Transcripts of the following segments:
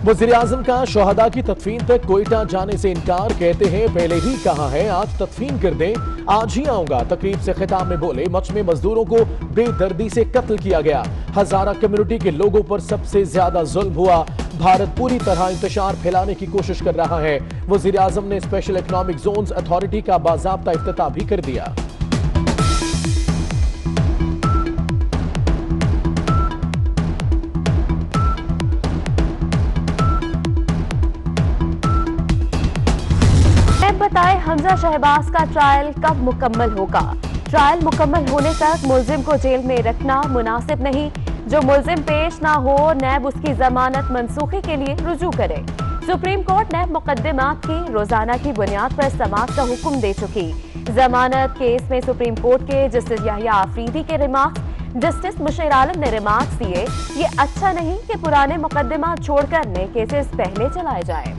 वज़ीर-ए-आज़म का शोहदा की तदफीन तक कोयटा जाने से इनकार, कहते हैं पहले ही कहा है आज तदफीन कर दें, आज ही आऊंगा। तकरीब से खिताब में बोले मच में मजदूरों को बेदर्दी से कत्ल किया गया, हजारा कम्युनिटी के लोगों पर सबसे ज्यादा जुल्म हुआ। भारत पूरी तरह इंतशार फैलाने की कोशिश कर रहा है। वज़ीर-ए-आज़म ने स्पेशल इकोनॉमिक जोन्स अथॉरिटी का बाज़ाब्ता इफ्तिताह भी कर दिया। बताएं हमजा शहबाज का ट्रायल कब मुकम्मल होगा? ट्रायल मुकम्मल होने तक मुलजिम को जेल में रखना मुनासिब नहीं। जो मुलजिम पेश ना हो, नैब उसकी जमानत मनसूखी के लिए रुजू करे। सुप्रीम कोर्ट नैब मुकदमात की रोजाना की बुनियाद पर समाअत का हुक्म दे चुकी। जमानत केस में सुप्रीम कोर्ट के जस्टिस याहिया आफरीदी के रिमार्क्स, जस्टिस मुशीर आलम ने रिमार्क्स दिए, ये अच्छा नहीं कि पुराने मुकदमात छोड़कर नए केसेस पहले चलाए जाए।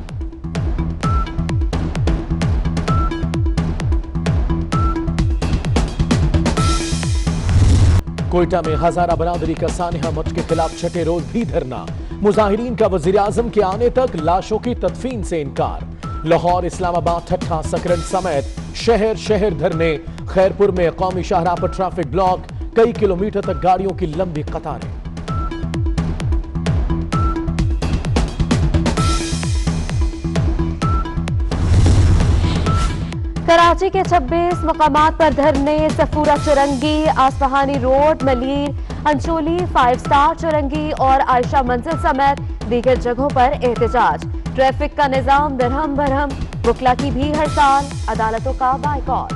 कोयटा में हजारा बरादरी का सानिया मठ के खिलाफ छठे रोज भी धरना। मुजाहिरीन का वज़ीर-ए-आज़म के आने तक लाशों की तदफीन से इनकार। लाहौर, इस्लामाबाद, ठट्ठा, सकरन समेत शहर शहर धरने। खैरपुर में कौमी शाहराह पर ट्रैफिक ब्लॉक, कई किलोमीटर तक गाड़ियों की लंबी कतारें। कराची के 26 मकामात पर धरने। सफूरा चुरंगी, आसफहानी रोड, मलीर, अंचोली, 5 स्टार चुरंगी और आयशा मंजिल समेत दीगर जगहों पर एहतजाज। ट्रैफिक का निजाम दरहम बरहम, वकला की भी हड़ताल, अदालतों का बायकॉट।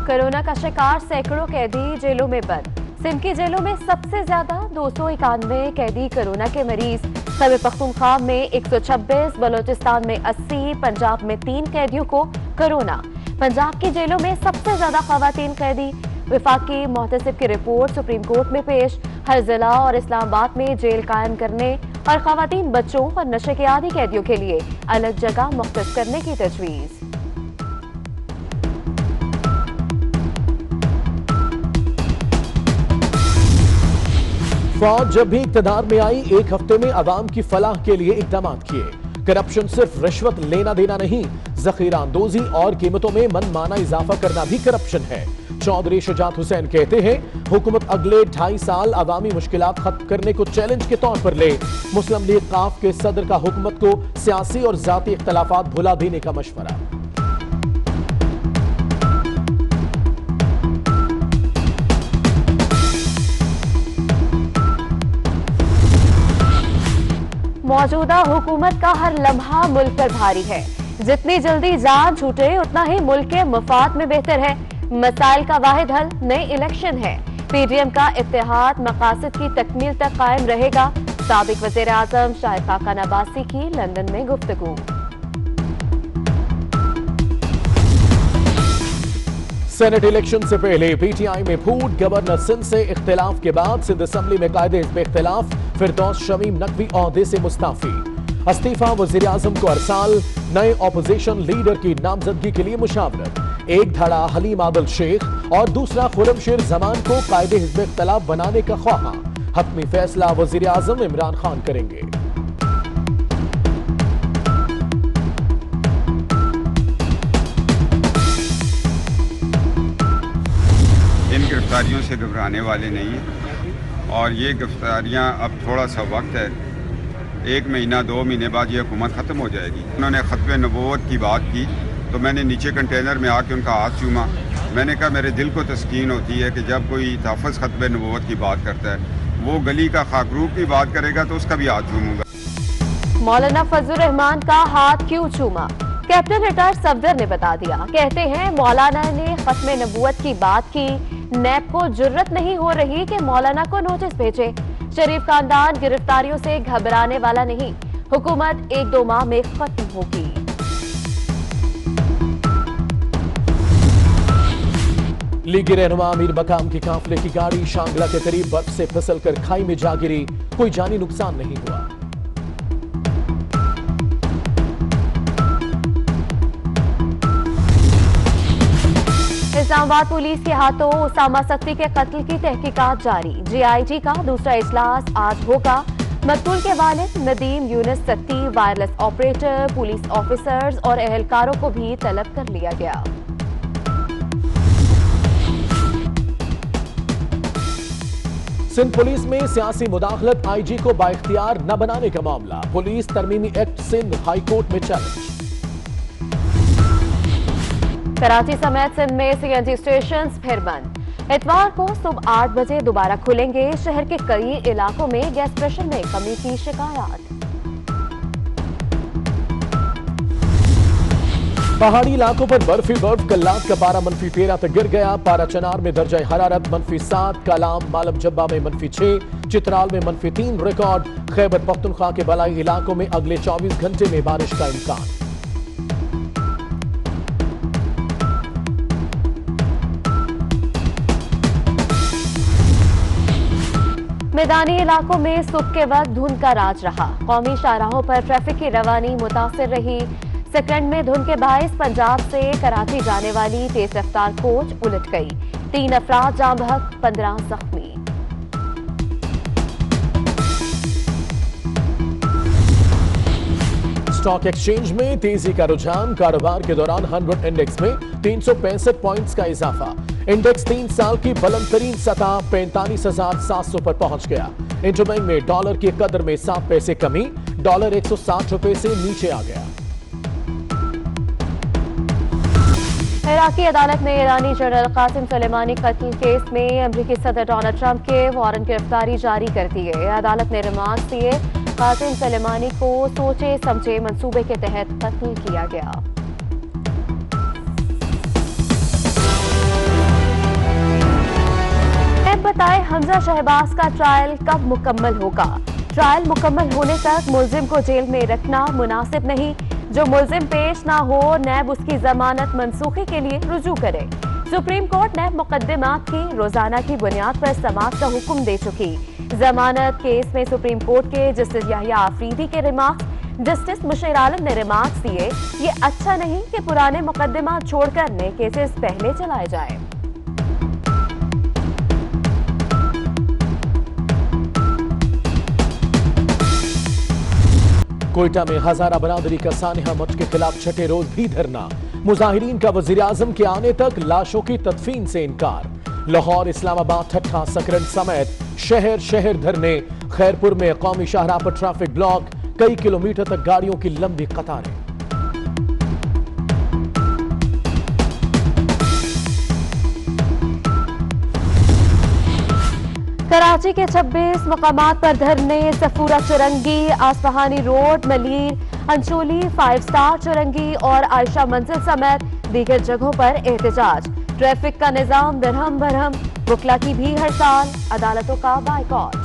कोरोना का शिकार सैकड़ों कैदी जेलों में बंद। सिंध की जेलों में सबसे ज्यादा 291 कैदी कोरोना के मरीज। खैबर पख्तूनख्वा में 126, बलोचिस्तान में 80, पंजाब में 3 कैदियों को कोरोना। पंजाब की जेलों में सबसे ज्यादा खवातीन कैदी। विफाकी मोहतसिब की रिपोर्ट सुप्रीम कोर्ट में पेश। हर जिला और इस्लामाबाद में जेल कायम करने और खवातीन, बच्चों और नशे के आदी कैदियों के लिए अलग जगह मुख्तस करने की तजवीज। फौज जब भी इक्तदार में आई, एक हफ्ते में अवाम की फलाह के लिए इकदाम किए। करप्शन सिर्फ रिश्वत लेना देना नहीं, जखीरा अंदोजी और कीमतों में मनमाना इजाफा करना भी करप्शन है। चौधरी शुजात हुसैन कहते हैं हुकूमत अगले 2.5 साल अवामी मुश्किलात खत्म करने को चैलेंज के तौर पर ले। मुस्लिम लीग काफ के सदर का हुकूमत को सियासी और जाती इख्तलाफात भुला देने का मशवरा। मौजूदा हुकूमत का हर लम्हा मुल्क पर भारी है। जितनी जल्दी जान छूटे उतना ही मुल्क के मफाद में बेहतर है। मसाइल का वाहिद हल नए इलेक्शन है। पीडीएम का इत्तेहाद मकासद की तकमील तक कायम रहेगा। साबिक वज़ीर-ए-आज़म शाहिद खाकान अब्बासी की लंदन में गुफ्तगू। सेनेट इलेक्शन से पहले पीटीआई में फूट। गवर्नर सिंध से इख्तिलाफ के बाद सिंध असेंबली में कायदे हिज़्ब इख्तिलाफ। फिरदौस शमीम नकवी ओहदे से मुस्ताफी। इस्तीफा वज़ीर-ए-आज़म को अरसाल। नए ऑपोजिशन लीडर की नामजदगी के लिए मुशावरत। एक धड़ा हलीम आदिल शेख और दूसरा खुर्रमशेर जमान को कायदे हिज़्ब इख्तिलाफ बनाने का ख्वाहा। हतमी फैसला वज़ीर-ए-आज़म इमरान खान करेंगे। इन गिरफ्तारियों से घबराने वाले नहीं हैं और ये गिरफ्तारियां अब थोड़ा सा वक्त है, 1 महीना 2 महीने बाद ये हुकूमत ख़त्म हो जाएगी। उन्होंने खत्वे नबूवत की बात की तो मैंने नीचे कंटेनर में आके उनका हाथ चूमा। मैंने कहा मेरे दिल को तस्कीन होती है कि जब कोई ताफ़ज़ खत्वे नबूवत की बात करता है, वो गली का खाकरूब की बात करेगा तो उसका भी हाथ चूमूंगा। मौलाना फजलुर रहमान का हाथ क्यों चूमा? कैप्टन रिटायर्ड सफदर ने बता दिया। कहते हैं मौलाना ने खत्मे नबूवत की बात की, नैब को जुर्रत नहीं हो रही कि मौलाना को नोटिस भेजे। शरीफ खानदान गिरफ्तारियों से घबराने वाला नहीं, हुकूमत 1-2 माह में खत्म होगी। लीगी रहनुमा अमीर मकाम की काफिले की गाड़ी शांगला के करीब बर्फ से फिसलकर खाई में जा गिरी, कोई जानी नुकसान नहीं हुआ। इस्लामाबाद पुलिस के हाथों उसामा सक्ती के कत्ल की तहकीकात जारी। जीआईजी का दूसरा इजलास आज होगा। मकतूल के वालिद Nadeem Yunus Satti, wireless operator, police officers और एहलकारों को भी तलब कर लिया गया। सिंध पुलिस में सियासी मुदाखलत, आईजी को बाइख्तियार न बनाने का मामला, पुलिस तरमीमी एक्ट सिंध हाई कोर्ट में चैलेंज। कराची समेत सिंध में सीएनजी स्टेशन फिर बंद, इतवार को सुबह 8 बजे दोबारा खुलेंगे। शहर के कई इलाकों में गैस प्रेशर में कमी की शिकायत। पहाड़ी इलाकों पर बर्फ कल्लात का पारा -13 तक गिर गया। पारा चनार में दर्जा हरारत -7, कालाम मालम जब्बा में -6, चित्राल में -3 रिकॉर्ड। खैबर पख्तूनख्वा के बलाई इलाकों में अगले 24 घंटे में बारिश का इम्कान। मैदानी इलाकों में सुबह के वक्त धुंध का राज रहा। कौमी शाहराहों पर ट्रैफिक की रवानी मुतासिर रही। सेकंड में धुंध के बायस पंजाब से कराची जाने वाली तेज रफ्तार कोच उलट गई। 3 अफराद जाम बहक, 15 जख्मी। स्टॉक एक्सचेंज में तेजी का रुझान, कारोबार के दौरान 100 इंडेक्स में 365 पॉइंट्स का इजाफा। इंडेक्स 3 साल की बुलंद तरीन सतह 45,700 पर पहुंच गया। इंटरबैंक में डॉलर की कदर में 7 पैसे कमी, डॉलर 160 रुपए से नीचे आ गया। इराकी अदालत ने ईरानी जनरल कासिम सुलेमानी कत्ल केस में अमेरिकी सदर डोनाल्ड ट्रंप के वारंट गिरफ्तारी जारी कर दी है। अदालत ने रिमार्क्स दिए, कासिम सुलेमानी को सोचे समझे मंसूबे के तहत कत्ल किया गया। बताए हमजा शहबाज का ट्रायल कब मुकम्मल होगा। ट्रायल मुकम्मल होने तक मुलजिम को जेल में रखना मुनासिब नहीं। जो मुलजिम पेश ना हो, नैब उसकी जमानत मनसूखी के लिए रुजू करे। सुप्रीम कोर्ट नैब मुकदमात की रोजाना की बुनियाद पर समाअत का हुक्म दे चुकी। जमानत केस में सुप्रीम कोर्ट के जस्टिस याहिया आफरीदी के रिमार्क्स। जस्टिस मुशीर आलम ने रिमार्क्स दिए, ये अच्छा नहीं कि पुराने मुकदमात छोड़कर नए केसेस पहले चलाए जाए। कोयटा में हजारा बरादरी का सानिया मठ के खिलाफ छठे रोज भी धरना। मुजाहिरीन का वजीर आजम के आने तक लाशों की तदफीन से इनकार। लाहौर, इस्लामाबाद, ठट्ठा, सकरन समेत शहर शहर धरने। खैरपुर में कौमी शाहराह पर ट्रैफिक ब्लॉक, कई किलोमीटर तक गाड़ियों की लंबी कतारें। कराची के 26 मकामात पर धरने। सफूरा चुरंगी, आसफहानी रोड, मलीर, अंचोली, 5 स्टार चुरंगी और आयशा मंजिल समेत दीगर जगहों पर एहतजाज। ट्रैफिक का निजाम दरहम बरहम, वकला की भी हड़ताल, अदालतों का बाइकॉट।